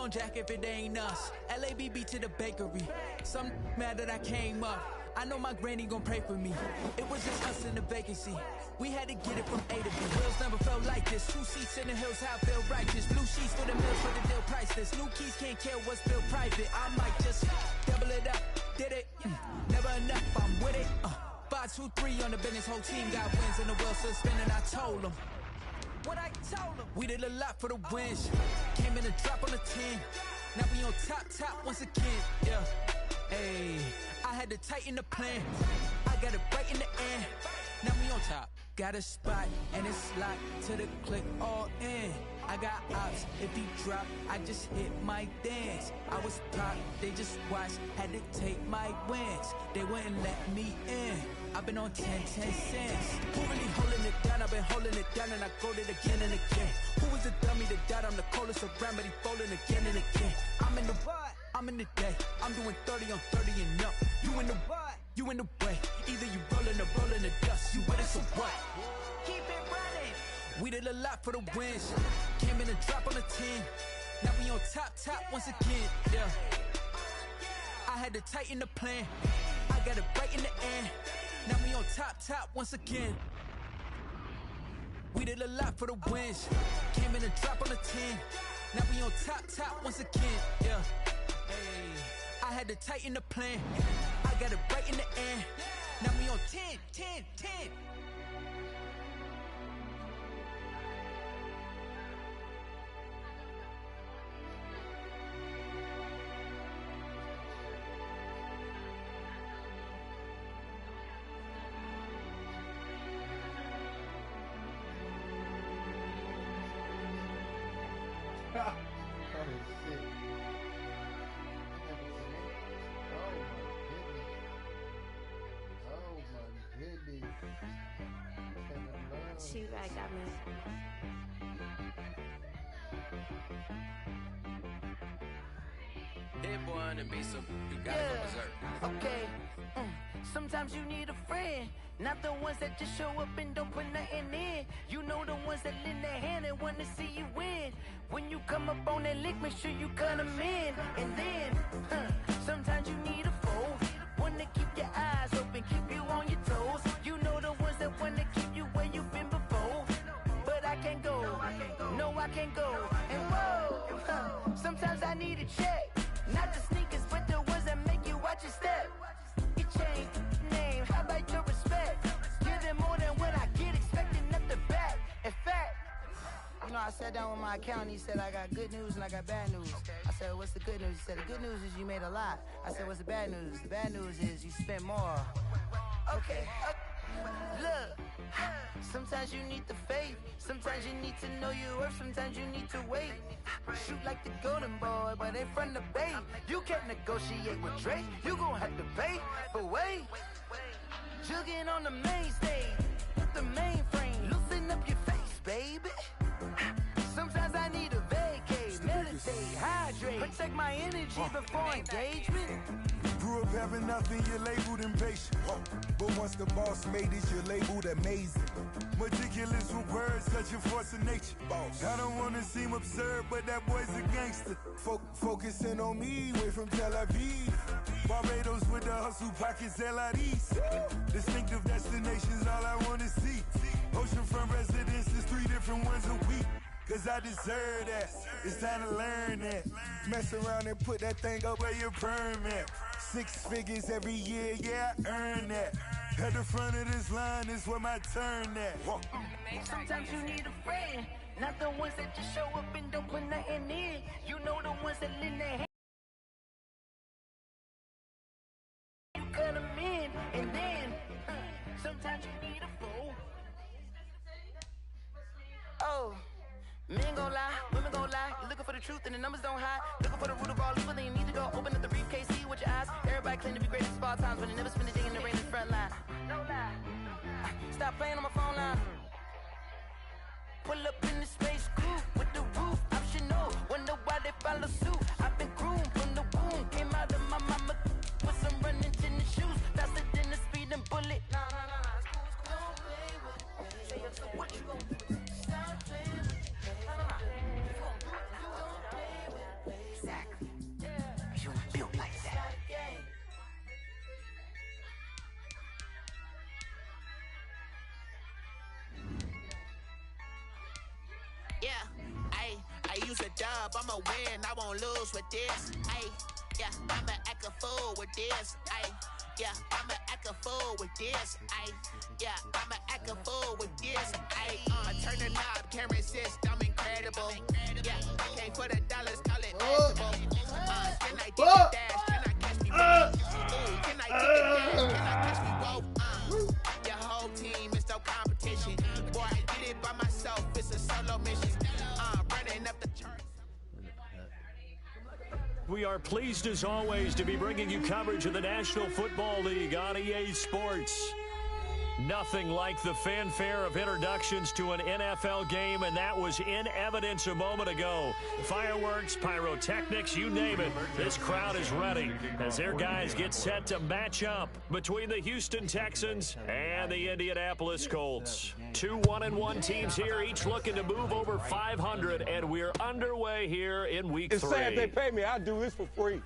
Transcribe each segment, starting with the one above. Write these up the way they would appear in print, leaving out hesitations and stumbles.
gon' jack if it ain't us? LABB to the bakery. Some mad that I came up. I know my granny gon' pray for me. It was just us in the vacancy. We had to get it from A to B. Wheels never felt like this. 2 seats in the hills, how I feel righteous. Blue sheets for the mills for the deal priceless. New keys can't kill what's still private. I might just double it up. Did it? Never enough, I'm with it. 5, 2, 3 on the business. Whole team got wins and the wheels still spinning. I told them what I told them. We did a lot for the wins. Came in a drop on the 10. Now we on top once again. Yeah. Hey, I had to tighten the plan. I got it right in the end. Now we on top. Got a spot and it's locked to the click all in. I got ops, if he drop, I just hit my dance. I was pop, they just watched, had to take my wins. They wouldn't let me in. I've been on 10 cents. Who really holding it down? I've been holding it down and I go it again and again. Who was the dummy that died? I'm the coldest around, but he folding again and again. I'm in the what? I'm in the day. I'm doing 30 on 30 and up. You in the what? You in the way. Either you rolling or rolling the dust. You with us or what? Keep it running. We did a lot for the wins. Came in a drop on the 10. Now we on top once again. Yeah. I had to tighten the plan. I got it right in the end. Now we on top once again. We did a lot for the wins. Came in a drop on the 10. Now we on top once again. Yeah. Hey. I had to tighten the plan. I got it right in the end. Now we on 10. Shoot, I got me. That boy on the beat, so you gotta go berserk. Okay. Sometimes you need a friend, not the ones that just show up and don't put nothing in. You know the ones that lend their hand and want to see you win. When you come up on that lick, make sure you cut them in. And then, sometimes you need a foe, one to keep your eyes open, keep you on your toes. You know the ones that want to keep you where you've been before. But I can't go, no I can't go. And whoa, sometimes I need a check. Not the sneakers, but the ones that make you watch your step. You change name, how about your respect? Give them more than what I get, expecting nothing back. In fact, you know, I sat down with my accountant, he said I got good news and I got bad news. I said, what's the good news? He said, the good news is you made a lot. I said, what's the bad news? The bad news is you spent more. Okay. Look, sometimes you need the faith. Sometimes you need to know your worth. Sometimes you need to wait. Shoot like the golden boy, but in front of Bay. You can't negotiate with Drake. You gon' have to pay. But wait, jugging on the main stage with the mainframe. Loosen up your face, baby. Sometimes I need a vacate, meditate, hydrate, protect my energy before engagement. Grew up having nothing, you're labeled impatient. But once the boss made it, you're labeled amazing. Meticulous with words, such a force of nature. I don't wanna seem absurd, but that boy's a gangster. Focusing on me, way from Tel Aviv. Barbados with the hustle, pockets LIDs. Distinctive destinations, all I wanna see. Oceanfront residences, 3 different ones a week. Cause I deserve that, it's time to learn that. Mess around and put that thing up where your perm at. 6 figures every year, yeah, I earn that. At the front of this line is where my turn at. Sometimes you need a friend, not the ones that just show up and don't put nothing in. You know the ones that lend their hand. You cut them in, and then sometimes you need a fool. Oh. Men gon' lie, women gon' lie. You're looking for the truth and the numbers don't hide. Looking for the root of all evil, then you need to go open up the briefcase, see with your eyes. Everybody claim to be greatest of all times, but they never spend a day in the rain in the front line. No lie. Stop playing on my phone line. Pull up in the space coupe with the roof optional. Wonder why they follow suit. I've been groomed from the womb. Came out of my mama with some running tennis shoes. Faster than the speeding bullet. Nah, it's cool, Don't play with me. Say, so what you gon' do? Stop playing with me. up, I'ma win, I won't lose with this. Ay, yeah, I'ma act a fool with this. Ay, yeah, I'ma act a fool with this. Ay, yeah, I'ma act a fool with this. Ay, I turn the knob, can't resist, I'm incredible. Yeah, came for the dollars, call it vegetable. Can I take a dash? Can I catch me both? Ooh, can I take a dash? Can I catch me both? Your whole team is no competition. Boy, I did it by myself, it's a solo mission. Running up the charts. We are pleased as always to be bringing you coverage of the National Football League on EA Sports. Nothing like the fanfare of introductions to an NFL game, and that was in evidence a moment ago. Fireworks, pyrotechnics, you name it. This crowd is ready as their guys get set to match up between the Houston Texans and the Indianapolis Colts. Two 1-1 teams here, each looking to move over 500, and we're underway here in Week 3. It's sad they pay me. I do this for free.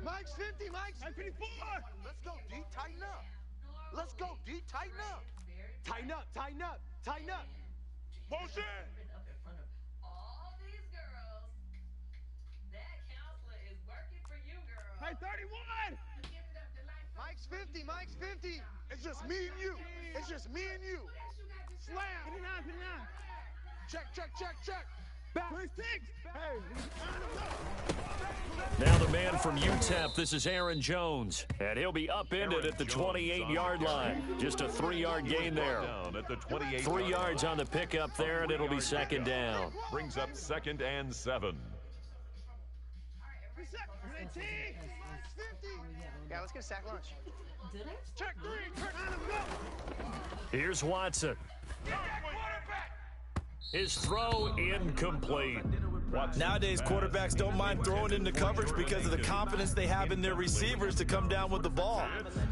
Mike's 50, Mike's 54. Let's go, D. Tighten up. Let's go, D. Tighten up. Tighten up, tighten up, tighten up. Motion. All these girls. That counselor is working for you, girl. Hey, 31. Mike's 50, Mike's 50. It's just me and you. It's just me and you. Slam. Put it on, put it on. Check, check, check, check. Back. 26. Hey. Now the man from UTEP, this is Aaron Jones, and he'll be upended at the 28-yard line. Just a 3-yard gain there. 3 yards on the pickup there, and it'll be second down. Brings up 2nd and 7. Yeah, let's get a sack lunch. Check 3. Check 9. Here's Watson. His throw incomplete. Nowadays, quarterbacks don't mind throwing into coverage because of the confidence they have in their receivers to come down with the ball.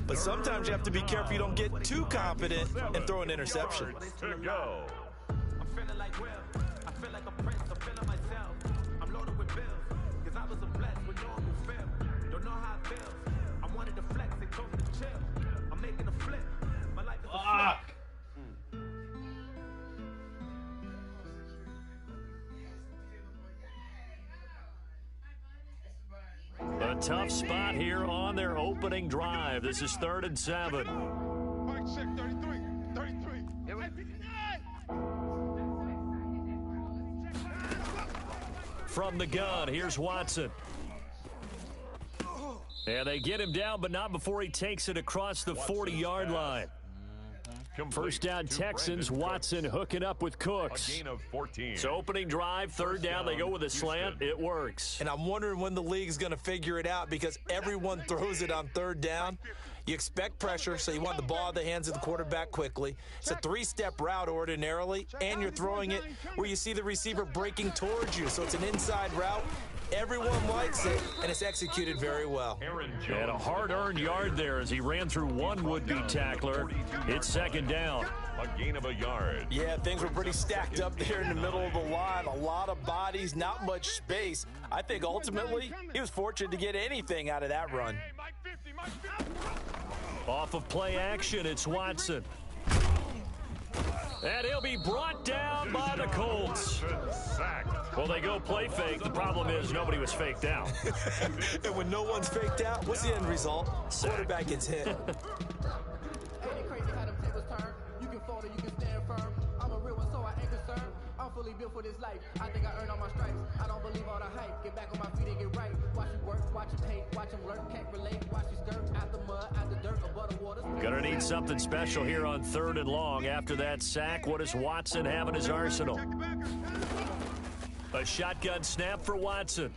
But sometimes you have to be careful you don't get too confident and throw an interception. To go. I'm feeling like Will. I feel like a prince. I'm feeling myself. I'm loaded with bills. Cause I was a blessed with no one who feel. Don't know how it feels. I wanted to flex and told me to chill. I'm making a flip. My life is a flip. A tough spot here on their opening drive. This is 3rd and 7. Mike, check 33. 33. From the gun, here's Watson. And they get him down, but not before he takes it across the 40-yard line. First down, Texans. Watson hooking up with Cooks. A gain of 14. So opening drive, 3rd down. They go with a slant. It works. And I'm wondering when the league's going to figure it out because everyone throws it on 3rd down. You expect pressure, so you want the ball out of the hands of the quarterback quickly. It's a 3-step route ordinarily, and you're throwing it where you see the receiver breaking towards you. So it's an inside route. Everyone likes it, and it's executed very well. And a hard-earned yard there as he ran through one would-be tackler. It's 2nd down. A gain of a yard. Yeah, things were pretty stacked up there in the middle of the line. A lot of bodies, not much space. I think ultimately he was fortunate to get anything out of that run. Off of play action, it's Watson. And he'll be brought down by the Colts. Well, they go play fake. The problem is nobody was faked out. And when no one's faked out, what's the end result? Quarterback gets hit. Ain't it crazy how them tables turn? You can fold or you can stand firm. I'm a real one, so I ain't concerned. I'm fully built for this life. I think I earned all my stripes. I don't believe all the hype. Get back on my feet and get right. Watch you work, watch you hate, watch them lurk, can't relate. Watch you skirt out the mud, out the dirt, above the waters. Gonna need something special here on 3rd and long. After that sack, what does Watson have in his arsenal? A shotgun snap for Watson.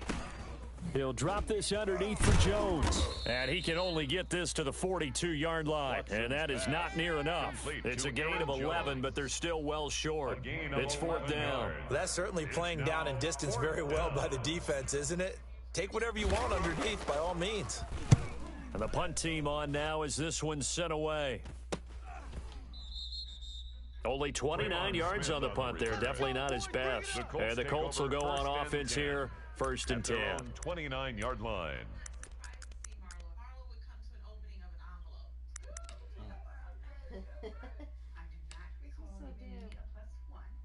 He'll drop this underneath for Jones. And he can only get this to the 42-yard line. And that is not near enough. It's a gain of 11, but they're still well short. It's 4th down. Well, that's certainly playing down in distance very well by the defense, isn't it? take whatever you want underneath by all means. And the punt team on now as this one's sent away. Only 29 yards on the punt there. Definitely not his best. And the Colts will go on offense here, 1st and 10. 29-yard line.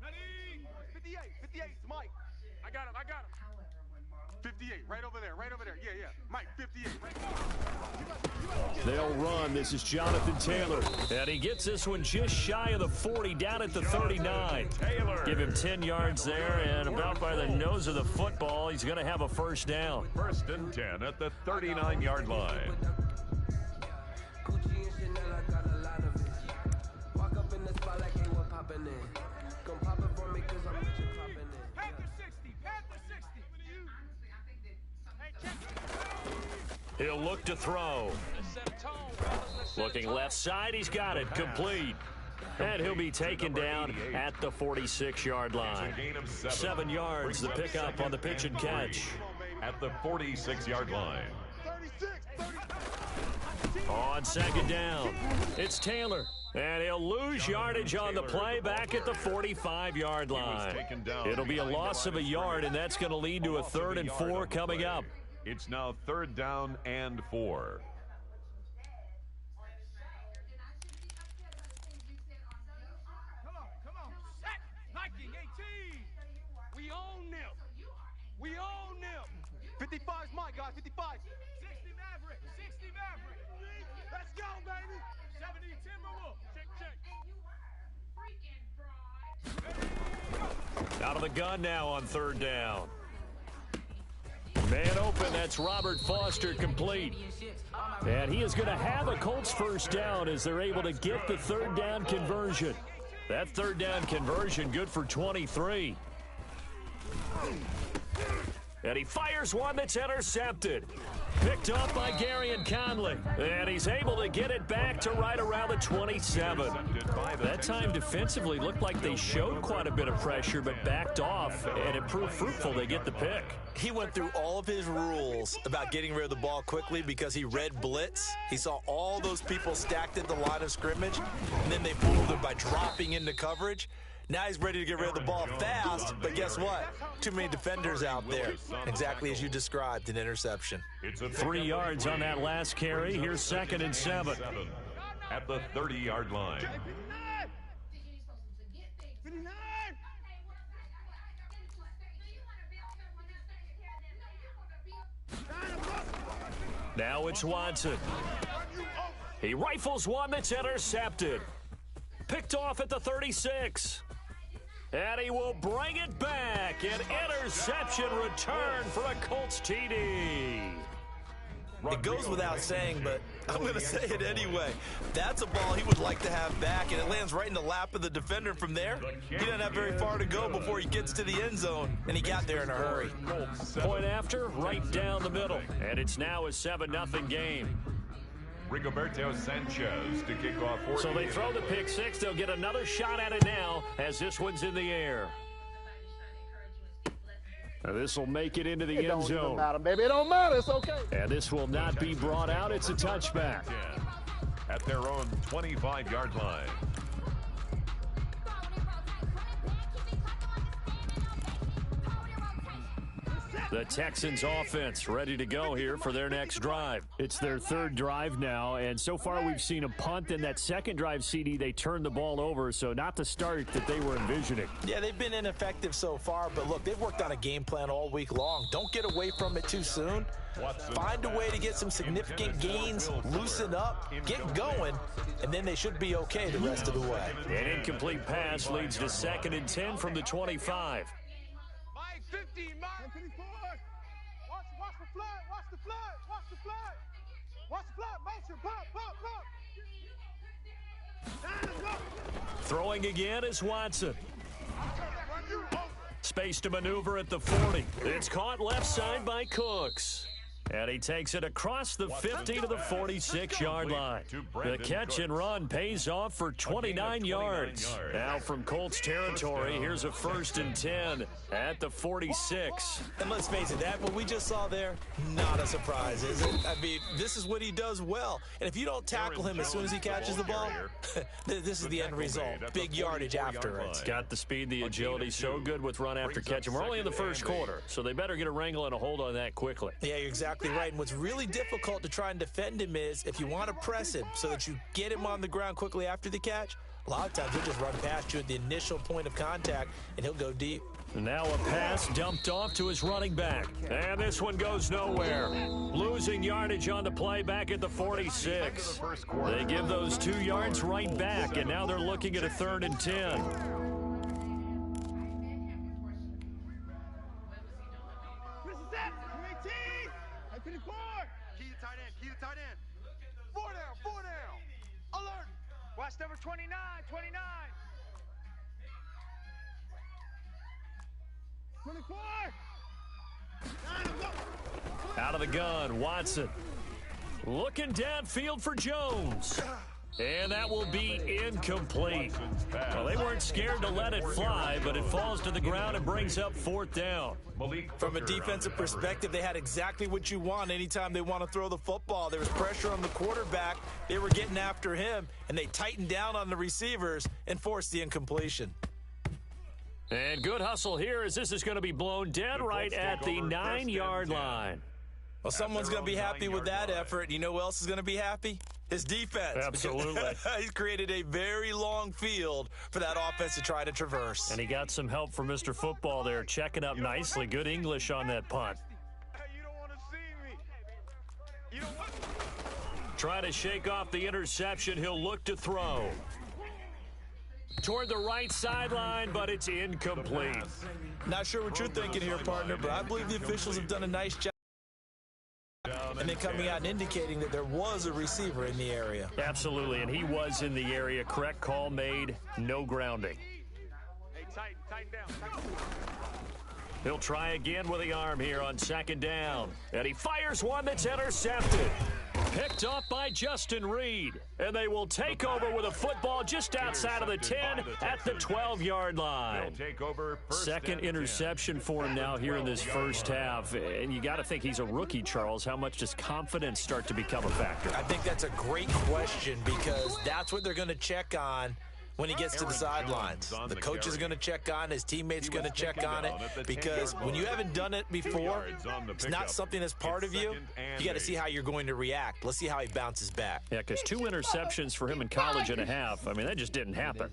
Ready? 58, Mike. I got him. 58, right over there. Yeah. Mike, 58. They'll run. This is Jonathan Taylor. And he gets this one just shy of the 40, down at the 39. Give him 10 yards there, and about by the nose of the football, he's going to have a 1st down. 1st and 10 at the 39-yard line. He'll look to throw. Looking left side, he's got it, complete. And he'll be taken down at the 46-yard line. 7 yards, the pickup on the pitch and catch. At the 46-yard line. On 2nd down, it's Taylor. And he'll lose yardage on the play back at the 45-yard line. It'll be a loss of a yard, and that's going to lead to a 3rd and 4 coming up. It's now 3rd down and 4. Come on. Set. Nike, 18. We own them. 55's Mike, guys. 55. 60 Maverick. Let's go, baby. 70 Timberwolf. Check. Out of the gun now on 3rd down. Man open, that's Robert Foster, complete. And he is going to have a Colts 1st down as they're able to get the 3rd down conversion. That 3rd down conversion good for 23. And he fires one that's intercepted. Picked up by Gary and Conley. And he's able to get it back to right around the 27. That time defensively looked like they showed quite a bit of pressure but backed off, and it proved fruitful. They get the pick. He went through all of his rules about getting rid of the ball quickly because he read blitz. He saw all those people stacked at the line of scrimmage, and then they fooled him by dropping into coverage. Now he's ready to get rid of the ball fast, but guess what? Too many defenders out there. Exactly as you described, an interception. 3 yards on that last carry. Here's 2nd and 7. At the 30-yard line. Now it's Watson. He rifles one that's intercepted. Picked off at the 36. And he will bring it back. An interception return for a Colts TD. It goes without saying, but I'm going to say it anyway. That's a ball he would like to have back, and it lands right in the lap of the defender from there. He doesn't have very far to go before he gets to the end zone, and he got there in a hurry. Point after, right down the middle. And it's now a 7-0 game. Rigoberto Sanchez to kick off. So they throw the pick six. They'll get another shot at it now as this one's in the air. Now this will make it into the end zone. It don't even matter, baby. It don't matter. It's okay. And this will not be brought out. It's a touchback. At their own 25-yard line. The Texans offense ready to go here for their next drive. It's their third drive now, and so far we've seen a punt. In that second drive, CD, they turned the ball over, so not the start that they were envisioning. Yeah, they've been ineffective so far, but look, they've worked on a game plan all week long. Don't get away from it too soon. Find a way to get some significant gains, loosen up, get going, and then they should be okay the rest of the way. An incomplete pass leads to 2nd and 10 from the 25. Mike 50, Mike 54. Watch the flood, watch the flood, watch the flood. Watch the flood, motion, pop. Throwing again is Watson. Space to maneuver at the 40. It's caught left side by Cooks. And he takes it across the 50 to the 46-yard line. The catch and run pays off for 29 yards. Now from Colts territory, here's a 1st and 10 at the 46. And let's face it, that what we just saw there, not a surprise, is it? I mean, this is what he does well. And if you don't tackle him as soon as he catches the ball, this is the end result. Big yardage afterwards. Got the speed, the agility, so good with run after catch. And we're only in the first quarter, so they better get a wrangle and a hold on that quickly. Yeah, you're exactly right. And what's really difficult to try and defend him is if you want to press him so that you get him on the ground quickly after the catch, a lot of times he'll just run past you at the initial point of contact, and he'll go deep. Now a pass dumped off to his running back. And this one goes nowhere. Losing yardage on the play back at the 46. They give those 2 yards right back, and now they're looking at a 3rd and 10. Watch number 29, 29. 24. Out of the gun, Watson. Looking downfield for Jones. And that will be incomplete. Well, they weren't scared to let it fly, but it falls to the ground and brings up 4th down. From a defensive perspective, they had exactly what you want anytime they want to throw the football. There was pressure on the quarterback. They were getting after him, and they tightened down on the receivers and forced the incompletion. And good hustle here as this is going to be blown dead right at the 9-yard line. Well, someone's going to be happy with that effort. You know who else is going to be happy? His defense. Absolutely. He's created a very long field for that offense to try to traverse. And he got some help from Mr. Football there, checking up nicely. Good English on that punt. You don't want to see me. You don't want... Trying to shake off the interception. He'll look to throw. Toward the right sideline, but it's incomplete. Not sure what you're thinking here, partner, but I believe the officials have done a nice job. And then coming out and indicating that there was a receiver in the area. Absolutely, and he was in the area. Correct call made, no grounding. Hey, tighten down. He'll try again with the arm here on 2nd down. And he fires one that's intercepted. Picked off by Justin Reed. And they will take over with a football just outside of the 10 at the 12-yard line. Second interception for him now here in this first half. And you got to think he's a rookie, Charles. How much does confidence start to become a factor? I think that's a great question because that's what they're going to check on when he gets to the sidelines. The coach is going to check on, his teammates are going to check on it, because when you haven't done it before, it's not something that's part of you. You got to see how you're going to react. Let's see how he bounces back. Yeah, because 2 interceptions for him in college and a half. I mean, that just didn't happen.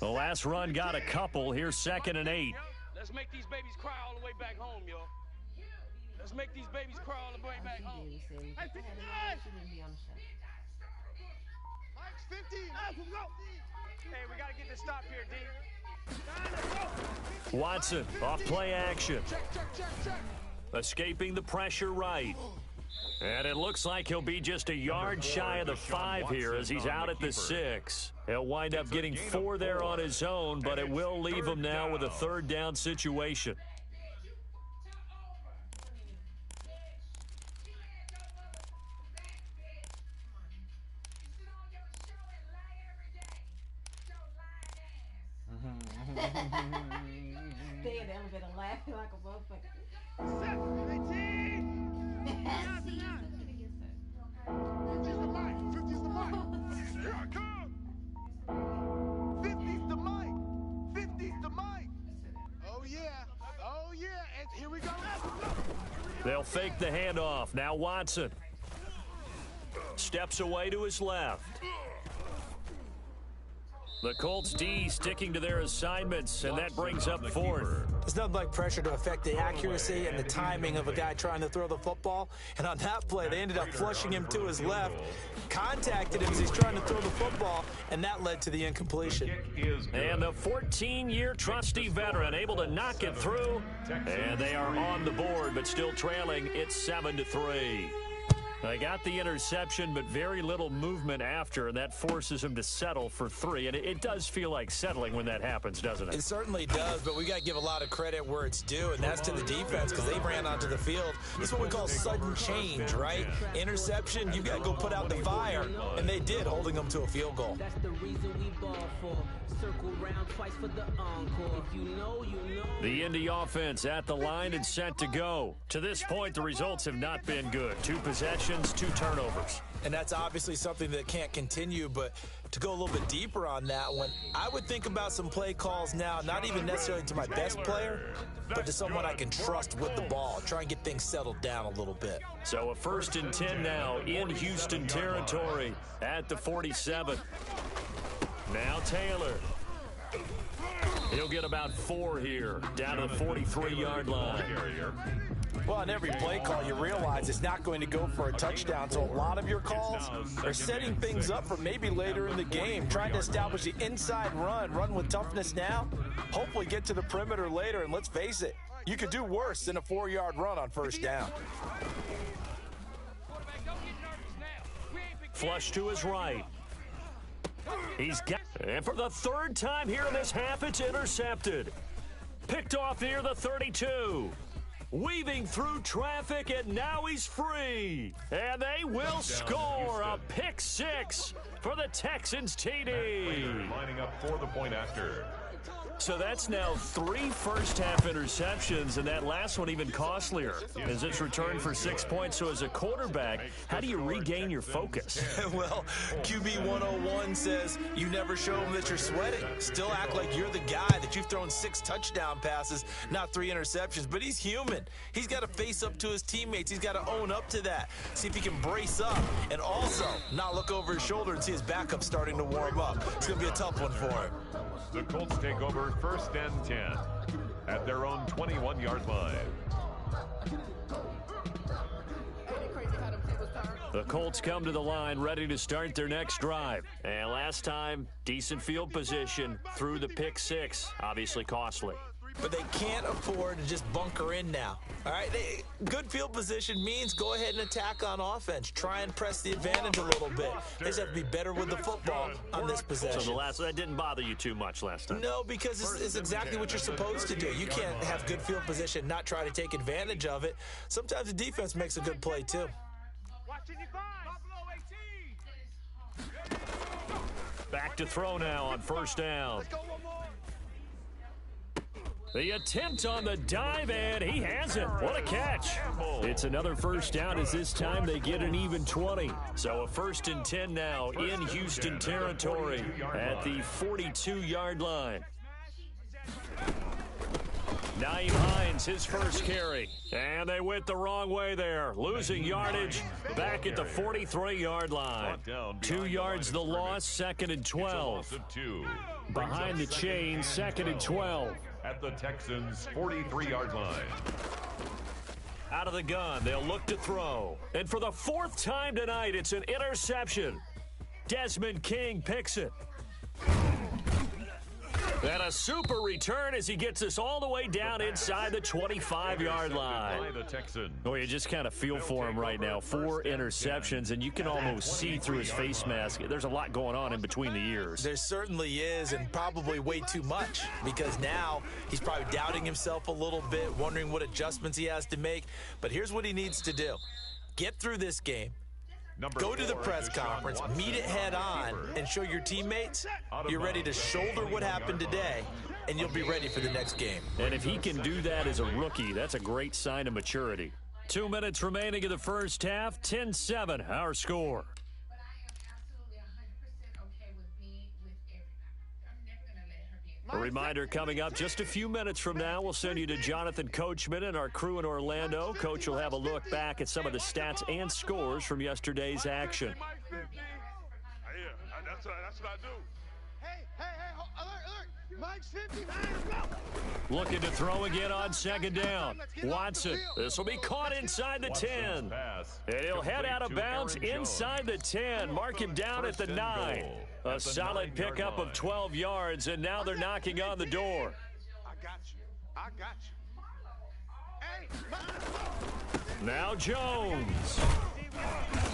The last run got a couple. Here's 2nd and 8. Let's make these babies cry all the way back home, yo. Let's make these babies cry all the way back home. Hey, 59! Mike's 50. Hey, we got to get this stop here, D. Watson, off play action. Escaping the pressure right. And it looks like he'll be just a yard shy of the 5 here as he's out at the 6. He'll wind up getting 4 there on his own, but it will leave him now with a 3rd down situation. Stay in the elevator laughing like a motherfucker. 17! 50's the mic. 50's the mic. Here I come. 50's the mic. 50's the mic. Oh, yeah. Oh, yeah. And here we go. They'll fake the handoff. Now Watson steps away to his left. The Colts D sticking to their assignments, and that brings up 4th. There's nothing like pressure to affect the accuracy and the timing of a guy trying to throw the football. And on that play, they ended up flushing him to his left, contacted him as he's trying to throw the football, and that led to the incompletion. And the 14-year trusty veteran able to knock it through, and they are on the board, but still trailing. It's 7-3. They got the interception, but very little movement after, and that forces him to settle for 3. And it does feel like settling when that happens, doesn't it? It certainly does, but we got to give a lot of credit where it's due, and that's to the defense because they ran onto the field. It's what we call sudden change, right? Interception, you got to go put out the fire, and they did, holding them to a field goal. That's the reason we ball for. Circle round twice for the encore. If you know, you know. The Indy offense at the line and set to go. To this point, the results have not been good. 2 possessions, 2 turnovers. And that's obviously something that can't continue, but to go a little bit deeper on that one, I would think about some play calls now, not even necessarily to my best player, but to someone I can trust with the ball. Try and get things settled down a little bit. So a 1st and 10 now in Houston territory at the 47. Now Taylor. He'll get about 4 here, down to the 43-yard line. Well, on every play call, you realize it's not going to go for a touchdown, so a lot of your calls are setting things up for maybe later in the game, trying to establish the inside run with toughness now, hopefully get to the perimeter later, and let's face it, you could do worse than a 4-yard run on 1st down. Flush to his right. He's got, and for the 3rd time here in this half, it's intercepted. Picked off near the 32. Weaving through traffic, and now he's free. And they will score a pick 6 for the Texans TD. Lining up for the point after. So that's now 3 first-half interceptions, and that last one even costlier as it's returned for 6 points. So as a quarterback, how do you regain your focus? Well, QB 101 says you never show them that you're sweating. Still act like you're the guy, that you've thrown 6 touchdown passes, not 3 interceptions. But he's human. He's got to face up to his teammates. He's got to own up to that. See if he can brace up and also not look over his shoulder and see his backup starting to warm up. It's going to be a tough one for him. The Colts take over 1st and 10 at their own 21-yard line. The Colts come to the line ready to start their next drive. And last time, decent field position through the pick 6. Obviously costly. But they can't afford to just bunker in now. All right, good field position means go ahead and attack on offense. Try and press the advantage a little bit. They just have to be better with the football on this possession. So that didn't bother you too much last time? No, because it's exactly what you're supposed to do. You can't have good field position, not try to take advantage of it. Sometimes the defense makes a good play, too. Back to throw now on 1st down. The attempt on the dive, and he has it. What a catch. It's another 1st down as this time they get an even 20. So a 1st and 10 now in Houston territory at the 42-yard line. Naeem Hines, his first carry. And they went the wrong way there. Losing yardage back at the 43-yard line. 2 yards the loss, 2nd and 12. Behind the chain, 2nd and 12. At the Texans' 43-yard line. Out of the gun, they'll look to throw. And for the 4th time tonight, it's an interception. Desmond King picks it. And a super return as he gets us all the way down inside the 25-yard line. Oh, you just kind of feel for him right now. 4 interceptions, and you can almost see through his face mask. There's a lot going on in between the ears. There certainly is, and probably way too much, because now he's probably doubting himself a little bit, wondering what adjustments he has to make. But here's what he needs to do. Get through this game. Go to the press conference, meet it head on, and show your teammates you're ready to shoulder what happened today, and you'll be ready for the next game. And if he can do that as a rookie, that's a great sign of maturity. 2 minutes remaining in the 1st half, 10-7, our score. A reminder coming up just a few minutes from now, we'll send you to Jonathan Coachman and our crew in Orlando. Coach will have a look back at some of the stats and scores from yesterday's action. That's what I do. Hey, alert. Mike's 50. Looking to throw again on 2nd down. Watson, this will be caught inside the 10. And he'll head out of bounds inside the 10. Mark him down at the 9. A solid pickup of 12 yards, and now they're knocking on the door. I got you. Now Jones.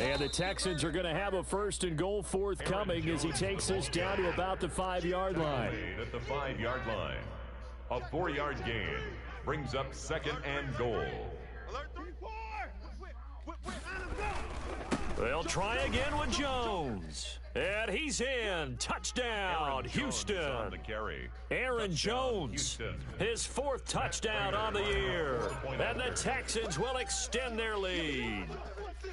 And the Texans are going to have a 1st and goal forthcoming as he takes this down to about the 5-yard line. At the 5-yard line. A 4-yard gain brings up 2nd and goal. They'll try again with Jones. And he's in. Touchdown, Houston. On the carry. Aaron Jones, his 4th touchdown on the year. And the Texans will extend their lead.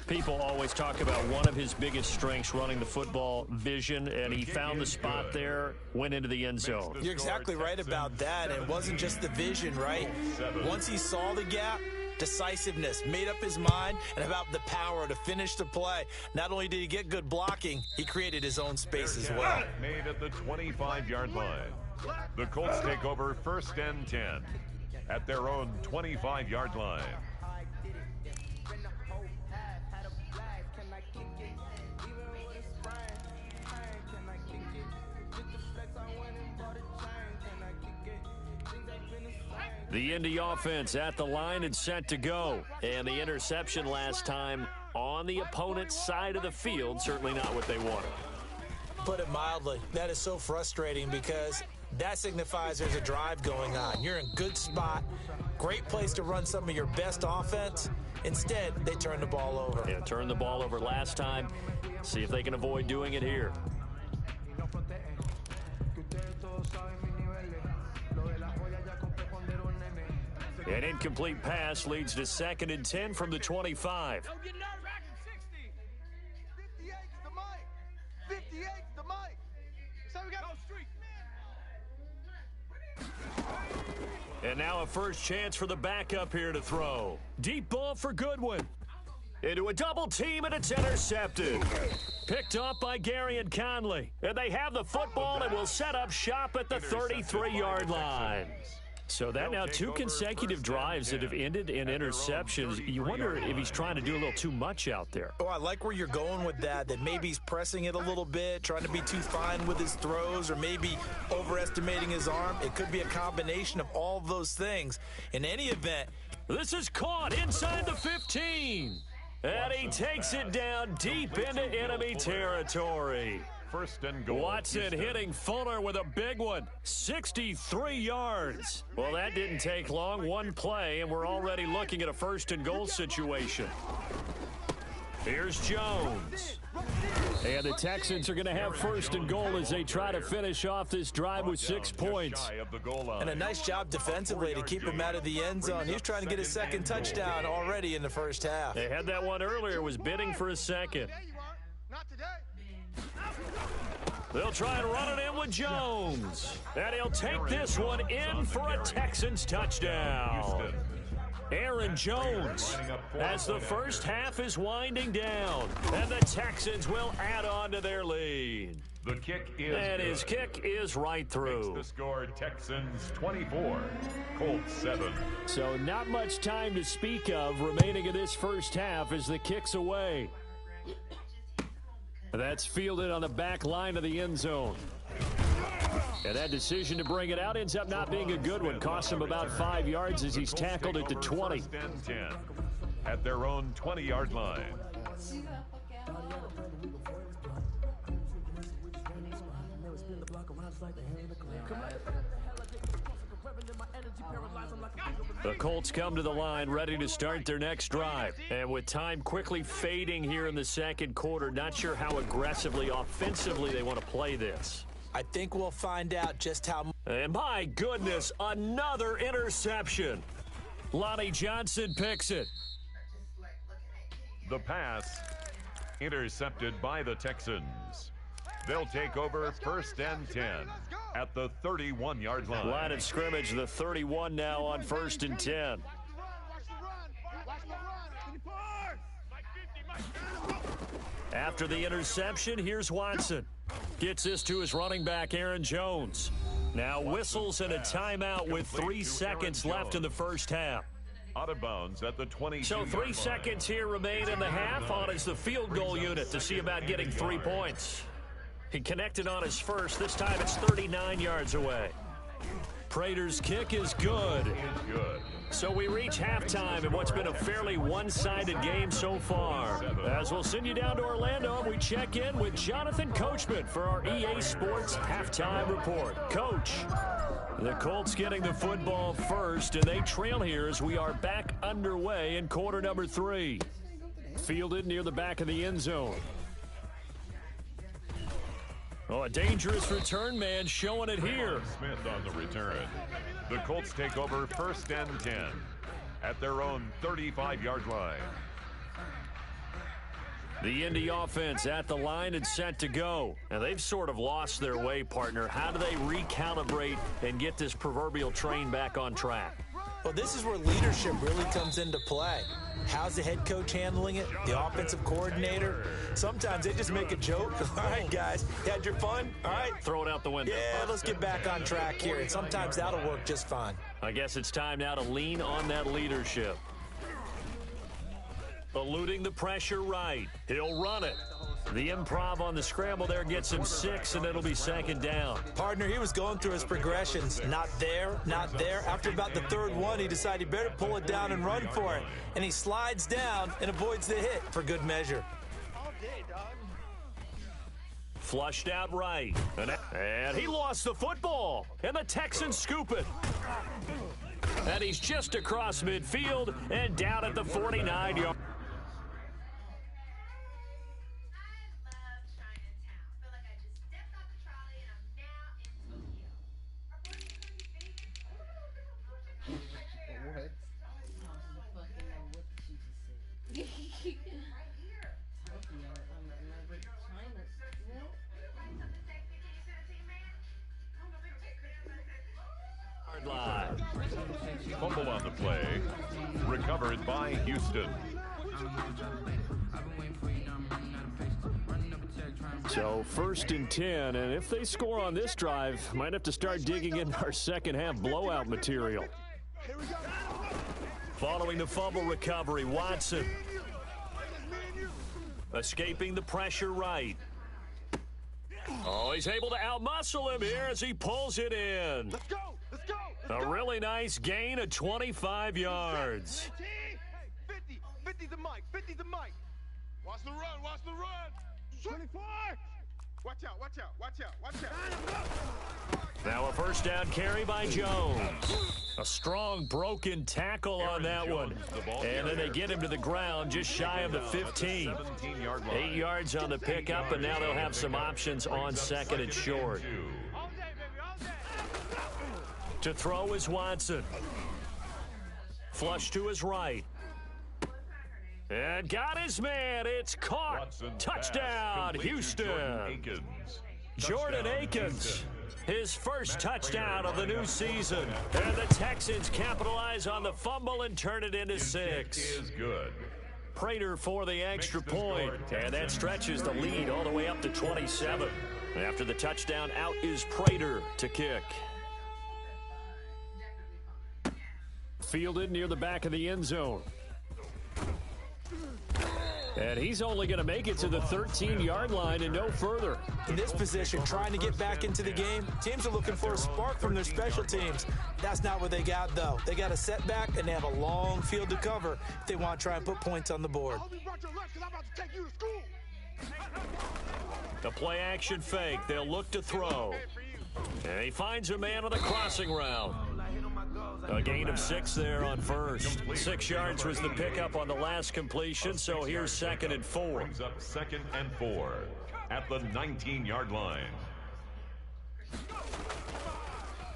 People always talk about one of his biggest strengths running the football, vision, and he found the spot there, went into the end zone. You're exactly right about that. It wasn't just the vision, right? Once he saw the gap, decisiveness, made up his mind, and about the power to finish the play. Not only did he get good blocking, he created his own space as well. Made at the 25-yard line. The Colts take over 1st and 10 at their own 25-yard line. The Indy offense at the line and set to go. And the interception last time on the opponent's side of the field, certainly not what they wanted. Put it mildly, that is so frustrating because that signifies there's a drive going on. You're in good spot, great place to run some of your best offense. Instead, they turn the ball over. Yeah, turned the ball over last time. See if they can avoid doing it here. An incomplete pass leads to 2nd and 10 from the 25. Don't get nerve-wracking. 60. 58's the mic. 58's the mic. So we got no street. And now a first chance for the backup here to throw. Deep ball for Goodwin. Into a double team, and it's intercepted. Picked off by Gary and Conley. And they have the football and will set up shop at the 33-yard line. So that now 2 consecutive drives that have ended in interceptions. You wonder if he's trying to do a little too much out there. Oh, I like where you're going with that maybe he's pressing it a little bit, trying to be too fine with his throws, or maybe overestimating his arm. It could be a combination of all of those things. In any event, this is caught inside the 15. And he takes it down deep into enemy territory. 1st and goal. Watson Houston. hitting Fuller with a big one. 63 yards. Well, that didn't take long. One play, and we're already looking at a 1st and goal situation. Here's Jones. And the Texans are going to have 1st and goal as they try to finish off this drive with 6 points. And a nice job defensively to keep him out of the end zone. He's trying to get his 2nd touchdown already in the 1st half. They had that one earlier, was bidding for a 2nd. Not today. They'll try and run it in with Jones. And he'll take this one in for a Texans touchdown. Aaron Jones as the 1st half is winding down. And the Texans will add on to their lead. The kick is And good. his kick is right through. Makes the score Texans 24, Colts 7. So not much time to speak of remaining in this 1st half as the kick's away. That's fielded on the back line of the end zone. And that decision to bring it out ends up not being a good one. Costs him about 5 yards as he's tackled at the 20. 1st and 10 at their own 20-yard line. The Colts come to the line ready to start their next drive. And with time quickly fading here in the 2nd quarter, not sure how aggressively, offensively they want to play this. I think we'll find out just how. And my goodness, another interception. Lonnie Johnson picks it. The pass intercepted by the Texans. They'll take over 1st and 10 at the 31-yard line. Line of scrimmage, the 31 now on 1st and 10. After the interception, here's Watson. Gets this to his running back, Aaron Jones. Now whistles and a timeout with 3 seconds left in the 1st half. Out of bounds at the 20. So 3 seconds here remain in the half. On is the field goal unit to see about getting 3 points. He connected on his first. This time it's 39 yards away. Prater's kick is good. So we reach halftime in what's been a fairly one-sided game so far. As we'll send you down to Orlando, and we check in with Jonathan Coachman for our EA Sports Halftime Report. Coach, the Colts getting the football first, and they trail here as we are back underway in quarter number 3. Fielded near the back of the end zone. Oh, a dangerous return man showing it here. Smith on the return. The Colts take over 1st and 10 at their own 35-yard line. The Indy offense at the line and set to go. And they've sort of lost their way, partner. How do they recalibrate and get this proverbial train back on track? Well, this is where leadership really comes into play. How's the head coach handling it? The offensive coordinator? Sometimes they just make a joke. All right, guys, you had your fun? All right. Throw it out the window. Yeah, let's get back on track here. And sometimes that'll work just fine. I guess it's time now to lean on that leadership. Eluding the pressure right. He'll run it. The improv on the scramble there gets him 6, and it'll be 2nd down. Partner, he was going through his progressions. Not there, not there. After about the 3rd one, he decided he better pull it down and run for it. And he slides down and avoids the hit for good measure. Flushed out right. And he lost the football. And the Texans scoop it. And he's just across midfield and down at the 49-yard. Fumble on the play. Recovered by Houston. So 1st and 10, and if they score on this drive, might have to start digging in our second half blowout material. Following the fumble recovery, Watson escaping the pressure right. Oh, he's able to outmuscle him here as he pulls it in. Let's go! Let's go! A really nice gain of 25 yards. 50! 50 to Mike! 50 to Mike! Watch the run! Watch the run! 24! Watch out! Watch out! Watch out! Watch out! Now a 1st down carry by Jones. A strong broken tackle on that one. And then they get him to the ground just shy of the 15. 8 yards on the pickup, and now they'll have some options on 2nd and short. To throw is Watson. Flush to his right. And got his man. It's caught. Watson Touchdown, Houston. Jordan Akins. His first touchdown of the new season. And the Texans capitalize on the fumble and turn it into 6. Is good. Prater for the extra point. And that stretches the lead all the way up to 27. After the touchdown, out is Prater to kick. Fielded near the back of the end zone. And he's only going to make it to the 13-yard line and no further. In this position, trying to get back into the game, teams are looking for a spark from their special teams. That's not what they got, though. They got a setback, and they have a long field to cover if they want to try and put points on the board. The play-action fake. They'll look to throw. And he finds a man on the crossing route. A gain of 6 there on 1st. 6 yards was the pickup on the last completion, so here's 2nd and 4. Brings up 2nd and 4 at the 19-yard line.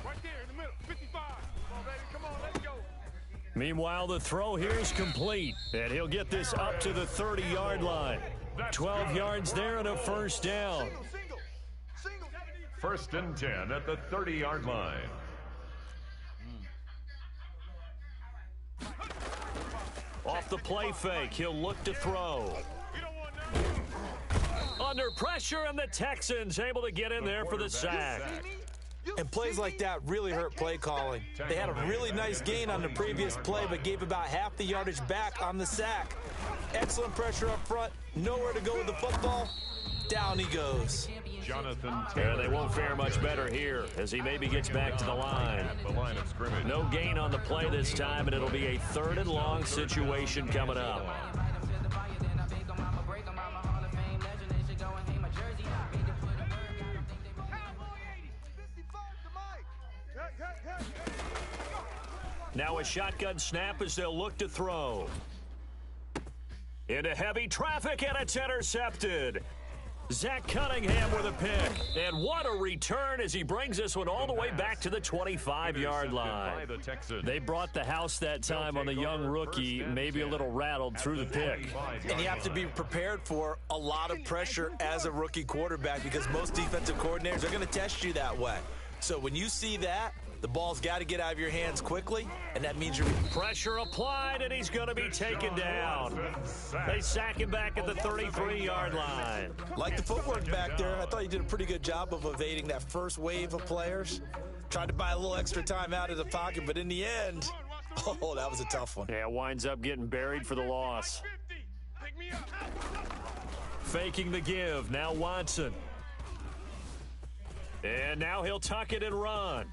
Right there in the middle, 55. Come on, baby, come on, let's go. Meanwhile, the throw here is complete, and he'll get this up to the 30-yard line. 12 yards there and a 1st down. 1st and 10 at the 30-yard line. Off the play fake, he'll look to throw. Under pressure, and the Texans able to get in there for the sack. And plays like that really hurt play calling. They had a really nice gain on the previous play, but gave about half the yardage back on the sack. Excellent pressure up front, nowhere to go with the football. Down he goes. Jonathan And Taylor. they won't fare much better here as he maybe gets back to the line. At the line of scrimmage. No gain on the play this time, and it'll be a 3rd and long situation coming up. Now a shotgun snap as they'll look to throw. Into heavy traffic, and it's intercepted. Zach Cunningham with a pick. And what a return as he brings this one all the way back to the 25-yard line. They brought the house that time on the young rookie, maybe a little rattled through the pick. And you have to be prepared for a lot of pressure as a rookie quarterback because most defensive coordinators are going to test you that way. So when you see that, the ball's got to get out of your hands quickly, and that means you're... Pressure applied, and he's going to be taken down. They sack him back at the 33-yard line. Like the footwork back there, I thought you did a pretty good job of evading that first wave of players. Tried to buy a little extra time out of the pocket, but in the end, oh, that was a tough one. Yeah, winds up getting buried for the loss. Faking the give, now Watson. And now he'll tuck it and run.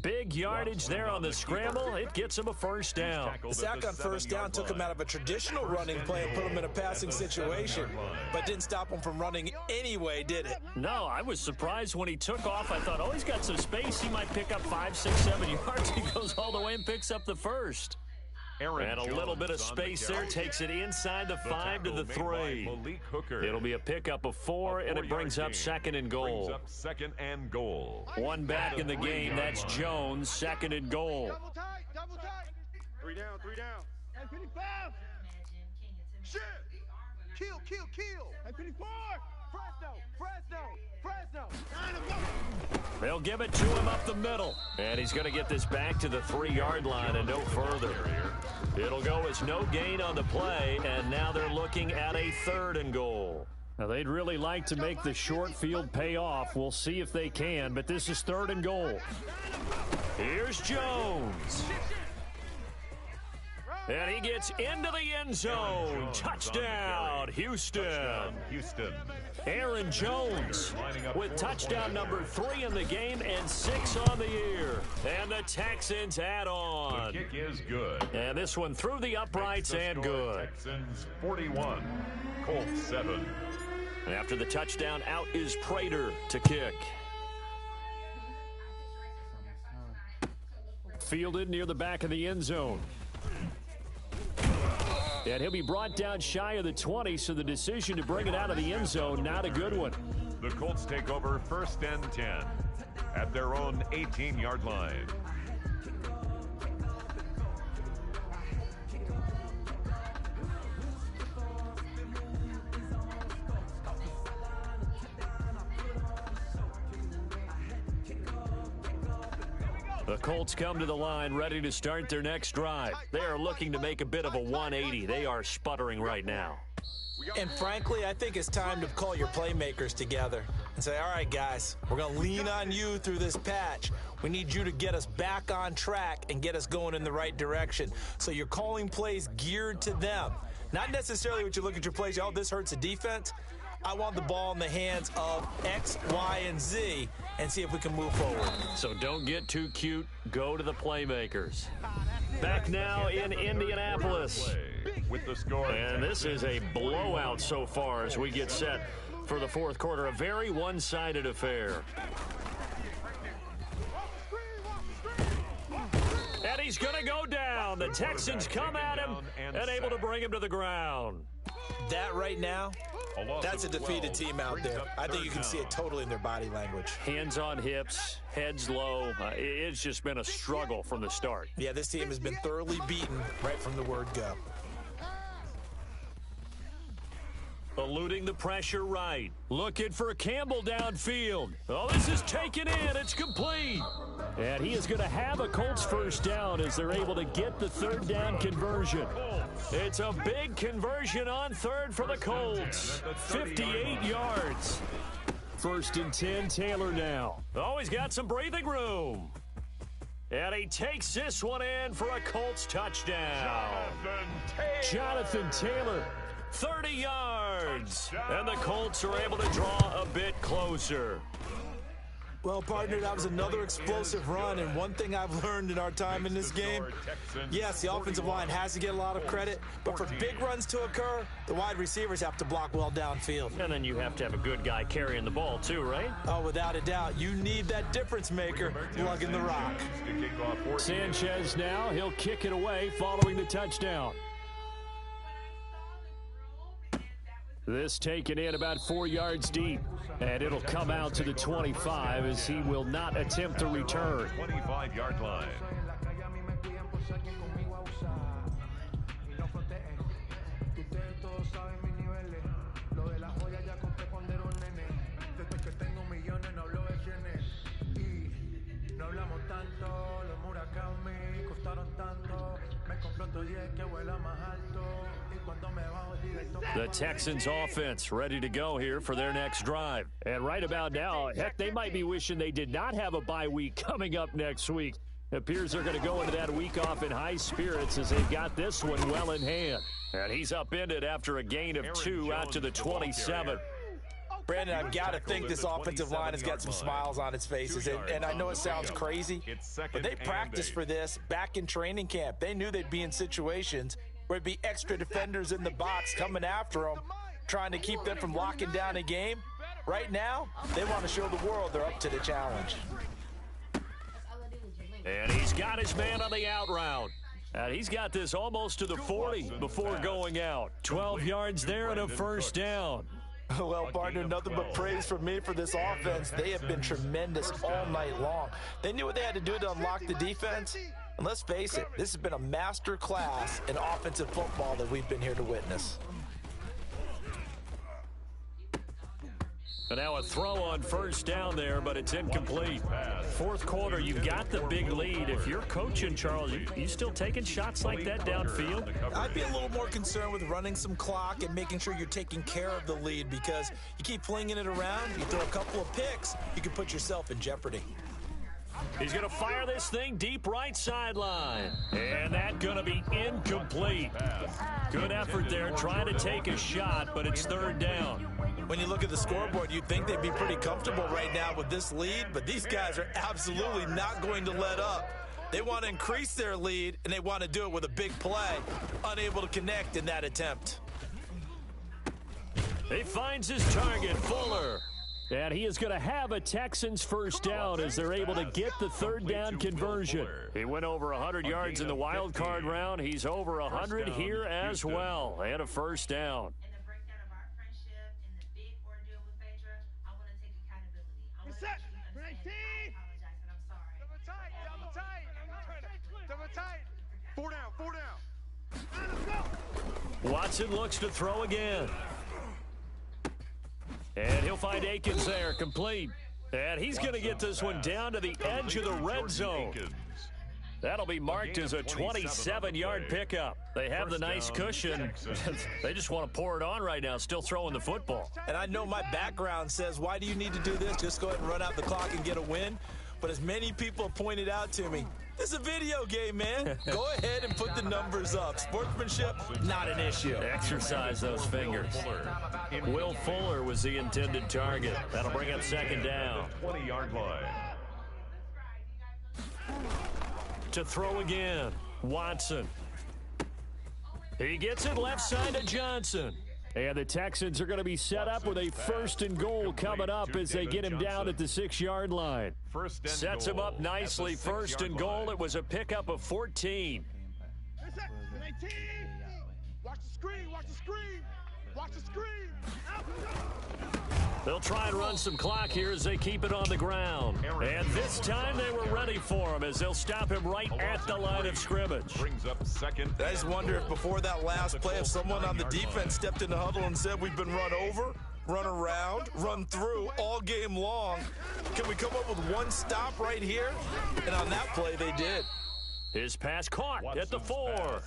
Big yardage there on the scramble. It gets him a first down. The sack on first down took him out of a traditional running play and put him in a passing situation, but didn't stop him from running anyway, did it? No, I was surprised when he took off. I thought, oh, he's got some space. He might pick up 5, 6, 7 yards. He goes all the way and picks up the first. And a little bit of space there, takes it inside the 5 to the 3. It'll be a pickup of 4, and it brings up 2nd and goal. One back in the game, that's Jones, 2nd and goal. Double tight. 3 down. 55. Shit. Kill. 54. Fresno. 9 of them. They'll give it to him up the middle. And he's going to get this back to the 3-yard line and no further. It'll go as no gain on the play, and now they're looking at a 3rd and goal. Now, they'd really like to make the short field pay off. We'll see if they can, but this is 3rd and goal. Here's Jones. And he gets into the end zone. Touchdown, Houston. Aaron Jones with touchdown number 3 in the game and 6 on the year. And the Texans add on. The kick is good. And this one through the uprights and good. Texans 41, Colts 7. And after the touchdown, out is Prater to kick. Fielded near the back of the end zone. And he'll be brought down shy of the 20, so the decision to bring it out of the end zone, not a good one. The Colts take over 1st and 10 at their own 18-yard line. The Colts come to the line ready to start their next drive. They are looking to make a bit of a 180. They are sputtering right now. And frankly, I think it's time to call your playmakers together and say, all right, guys, we're going to lean on you through this patch. We need you to get us back on track and get us going in the right direction. So you're calling plays geared to them. Not necessarily what you look at your plays, oh, this hurts the defense. I want the ball in the hands of X, Y, and Z and see if we can move forward. So don't get too cute. Go to the playmakers. Back now in Indianapolis. With the score. And this is a blowout so far as we get set for the 4th quarter. A very one-sided affair. And he's going to go down. The Texans come at him and able to bring him to the ground. That right now, that's a defeated team out there. I think you can see it totally in their body language. Hands on hips, heads low. It's just been a struggle from the start. Yeah, this team has been thoroughly beaten right from the word go. Eluding the pressure right. Looking for Campbell downfield. Oh, this is taken in. It's complete. And he is going to have a Colts first down as they're able to get the 3rd down conversion. It's a big conversion on 3rd for the Colts. 58 yards. 1st and 10, Taylor now. Oh, he's got some breathing room. And he takes this one in for a Colts touchdown. Jonathan Taylor 30 yards. And the Colts are able to draw a bit closer. Well, partner, that was another explosive run, and one thing I've learned in our time in this game, yes, the offensive line has to get a lot of credit, but for big runs to occur, the wide receivers have to block well downfield. And then you have to have a good guy carrying the ball too, right? Oh, without a doubt. You need that difference maker lugging the rock. Sanchez now, he'll kick it away following the touchdown. This taken in about 4 yards deep, and it'll come out to the 25 as he will not attempt to return. 25-yard line. The Texans offense ready to go here for their next drive. And right about now, heck, they might be wishing they did not have a bye week coming up next week. It appears they're going to go into that week off in high spirits as they've got this one well in hand. And he's upended after a gain of 2 out to the 27. Brandon, I've got to think this offensive line has got some smiles on its faces. And I know it sounds crazy, but they practiced for this back in training camp. They knew they'd be in situations where it'd be extra defenders in the box coming after them, trying to keep them from locking down a game. Right now, they want to show the world they're up to the challenge. And he's got his man on the out route. And he's got this almost to the 40 before going out. 12 yards there and a first down. Well, partner, nothing but praise from me for this offense. They have been tremendous all night long. They knew what they had to do to unlock the defense. And let's face it, this has been a master class in offensive football that we've been here to witness. And now a throw on first down there, but it's incomplete. Fourth quarter, you've got the big lead. If you're coaching, Charles, you still taking shots like that downfield? I'd be a little more concerned with running some clock and making sure you're taking care of the lead, because you keep flinging it around, you throw a couple of picks, you can put yourself in jeopardy. He's going to fire this thing deep right sideline. And that's going to be incomplete. Good effort there trying to take a shot, but it's third down. When you look at the scoreboard, you'd think they'd be pretty comfortable right now with this lead, but these guys are absolutely not going to let up. They want to increase their lead, and they want to do it with a big play. Unable to connect in that attempt. He finds his target, Fuller. And he is going to have a Texans first down as they're able to get the third down conversion. He went over 100 yards in the wild card round. He's over 100 here as well. And a first down. In the breakdown of our friendship and the big ordeal with Phaedra, I want to take accountability. I want to make you understand that I apologize and I'm sorry. Double tight. 4 down, 4 down. Watson looks to throw again. And he'll find Akins there, complete. And he's going to get this one down to the edge of the red zone. That'll be marked as a 27-yard pickup. They have the nice cushion. They just want to pour it on right now, still throwing the football. And I know my background says, why do you need to do this? Just go ahead and run out the clock and get a win. But as many people have pointed out to me, this is a video game, man. Go ahead and put the numbers up. Sportsmanship, not an issue. Exercise those fingers. Will Fuller was the intended target. That'll bring up second down. 20-yard line. To throw again, Watson. He gets it left side to Johnson. And the Texans are going to be set up with a first and goal coming up as they get him down at the 6-yard line. Sets him up nicely. First and goal. It was a pickup of 14. Watch the screen, watch the screen, watch the screen. They'll try and run some clock here as they keep it on the ground. And this time they were ready for him as they'll stop him right at the line of scrimmage. Brings up second. I just wonder if before that last play, if someone on the defense stepped in the huddle and said, we've been run over, run around, run through all game long. Can we come up with one stop right here? And on that play, they did. His pass caught at the 4.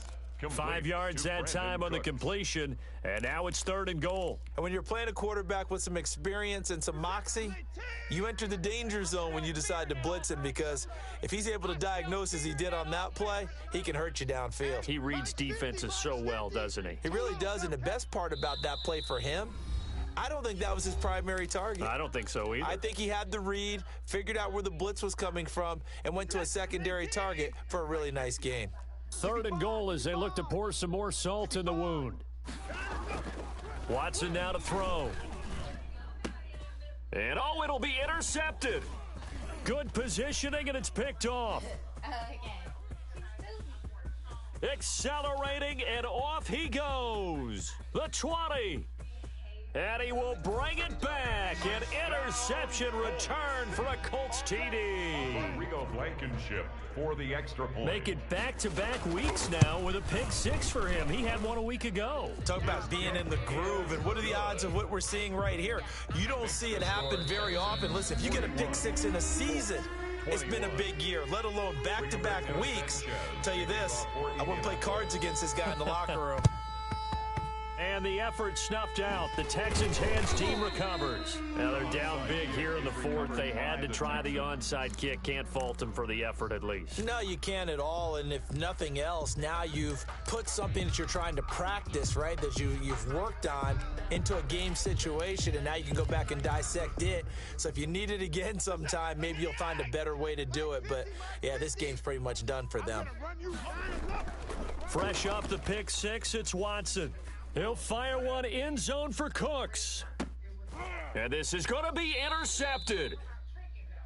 5 yards that time on the completion, and now it's 3rd and goal. And when you're playing a quarterback with some experience and some moxie, you enter the danger zone when you decide to blitz him, because if he's able to diagnose as he did on that play, he can hurt you downfield. He reads defenses so well, doesn't he? He really does, and the best part about that play for him, I don't think that was his primary target. I don't think so either. I think he had the read, figured out where the blitz was coming from, and went to a secondary target for a really nice gain. 3rd and goal as they look to pour some more salt in the wound. Watson now to throw. And, oh, it'll be intercepted. Good positioning, and it's picked off. Accelerating, and off he goes. The 20. And he will bring it back. An interception return for a Colts TD. Rodrigo Blankenship for the extra point. Make it back-to-back weeks now with a pick 6 for him. He had one a week ago. Talk about being in the groove, and what are the odds of what we're seeing right here? You don't see it happen very often. Listen, if you get a pick 6 in a season, it's been a big year, let alone back-to-back weeks. I'll tell you this, I wouldn't play cards against this guy in the locker room. And the effort snuffed out. The Texans' hands team recovers. Now they're down big here in the 4th. They had to try the onside kick. Can't fault them for the effort at least. No, you can't at all. And if nothing else, now you've put something that you're trying to practice, right, that you've worked on into a game situation, and now you can go back and dissect it. So if you need it again sometime, maybe you'll find a better way to do it. But, yeah, this game's pretty much done for them. Fresh off the pick 6, it's Watson. He'll fire one end zone for Cooks. And this is going to be intercepted.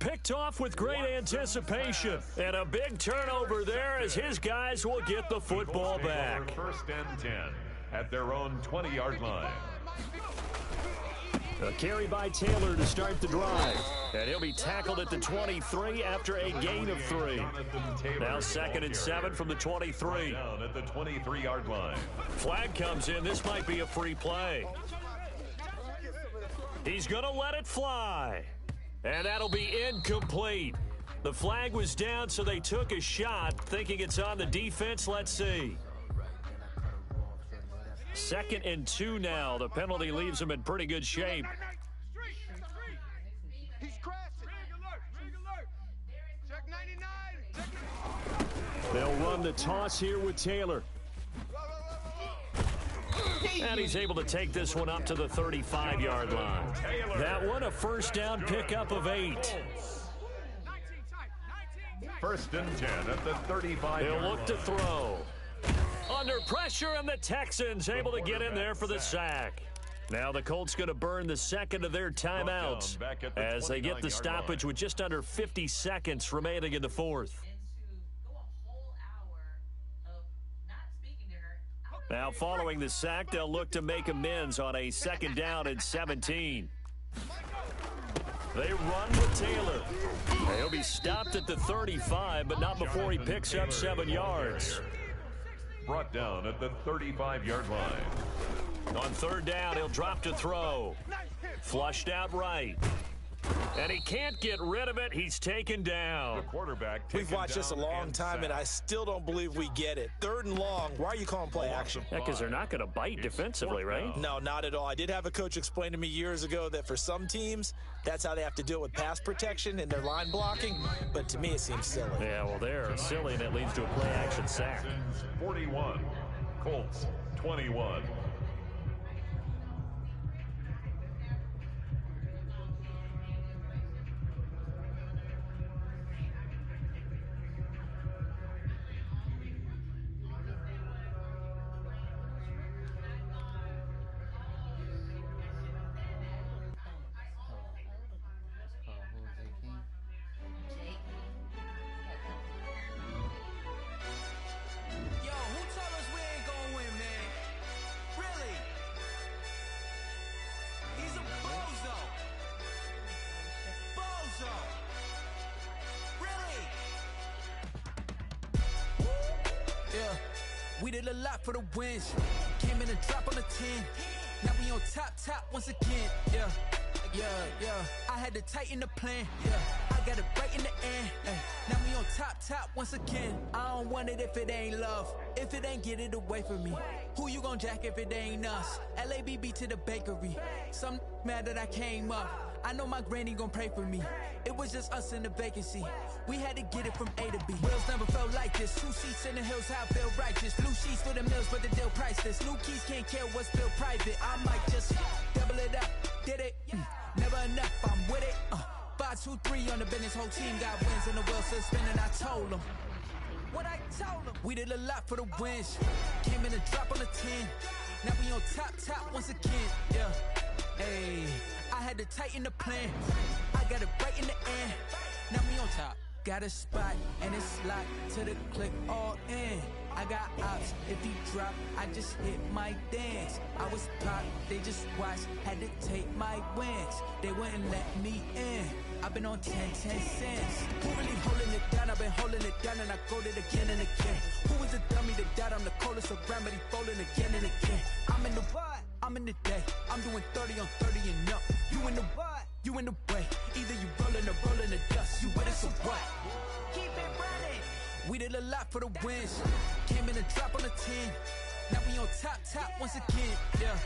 Picked off with great anticipation. And a big turnover there as his guys will get the football back. 1st and 10 at their own 20-yard line. A carry by Taylor to start the drive. And he'll be tackled at the 23 after a gain of 3. Now 2nd and 7 from the 23. Down at the 23-yard line. Flag comes in. This might be a free play. He's going to let it fly. And that'll be incomplete. The flag was down, so they took a shot, thinking it's on the defense. Let's see. 2nd and 2 now. The penalty leaves him in pretty good shape. He's crashing. Check 99. They'll run the toss here with Taylor. And he's able to take this one up to the 35-yard line. That one a 1st down pickup of 8. 1st and 10 at the 35. He'll look to throw. Under pressure, and the Texans able to get in there for the sack. Now the Colts going to burn the 2nd of their timeouts as they get the stoppage with just under 50 seconds remaining in the 4th. Now following the sack, they'll look to make amends on a 2nd down and 17. They run with Taylor. He'll be stopped at the 35, but not before he picks up 7 yards. Brought down at the 35-yard line. On 3rd down, he'll drop to throw. Flushed out right. And he can't get rid of it. He's taken down. The quarterback. We've watched this a long time, and I still don't believe we get it. 3rd and long. Why are you calling play action? Yeah, because they're not going to bite defensively, right? No, not at all. I did have a coach explain to me years ago that for some teams, that's how they have to deal with pass protection and their line blocking. But to me, it seems silly. Yeah, well, they're silly, and it leads to a play action sack. 41. Colts 21. We did a lot for the wins. Came in and dropped on the 10. Now we on top once again. Yeah. Yeah, I had to tighten the plan. Yeah, I got it right in the end. Ay, now we on top once again. I don't want it if it ain't love. If it ain't, get it away from me. Who you gon' jack if it ain't us? LABB to the bakery. Some mad that I came up. I know my granny gon' pray for me. It was just us in the vacancy. We had to get it from A to B. Wheels never felt like this. 2 seats in the hills, how I feel righteous. Blue sheets for the mills, but the deal priceless. New keys can't care what's still private. I might just double it up. Did it? Never enough, I'm with it. 5, 2, 3 on the business. Whole team got wins and the wheels still spinning. I told them what I told them. We did a lot for the wins. Came in a drop on the 10. Now we on top once again. Yeah. Hey, I had to tighten the plan. I got it right in the end. Now we on top. Got a spot and it's locked to the click all in. I got ops, if he drop, I just hit my dance. I was pop, they just watched, had to take my wins. They wouldn't let me in. I've been on 10 cents. Who really holding it down? I've been holding it down and I go it again and again. Who is the dummy that died? I'm the coldest around, but he folding again and again. I'm in the what? I'm in the day. I'm doing 30 on 30 and up. You in the what? You in the way. Either you rolling or rolling the dust. You with us or what? Keep it running. We did a lot for the wins. Came in a drop on the 10. Now we on top once again. Yeah.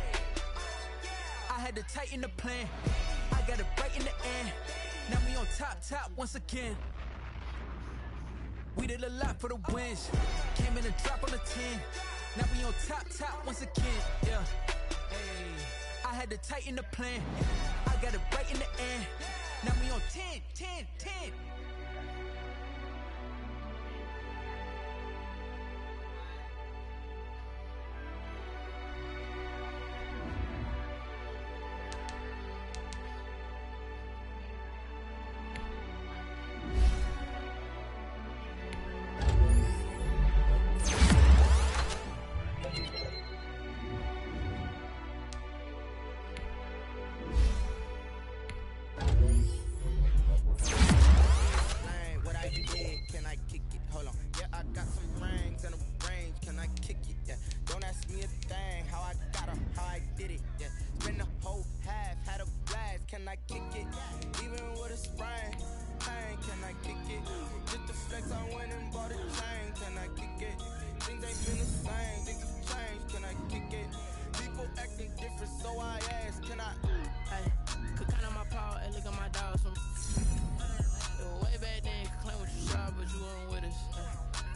I had to tighten the plan. I got it right in the end. Now we on top once again. We did a lot for the wins. Came in a drop on the 10. Now we on top once again. Yeah. Hey, I had to tighten the plan. I got it right in the end. Now we on 10.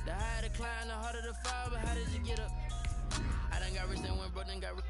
The higher the climb, the harder the fall, but how did you get up? I done got rich and went broke, then got rich.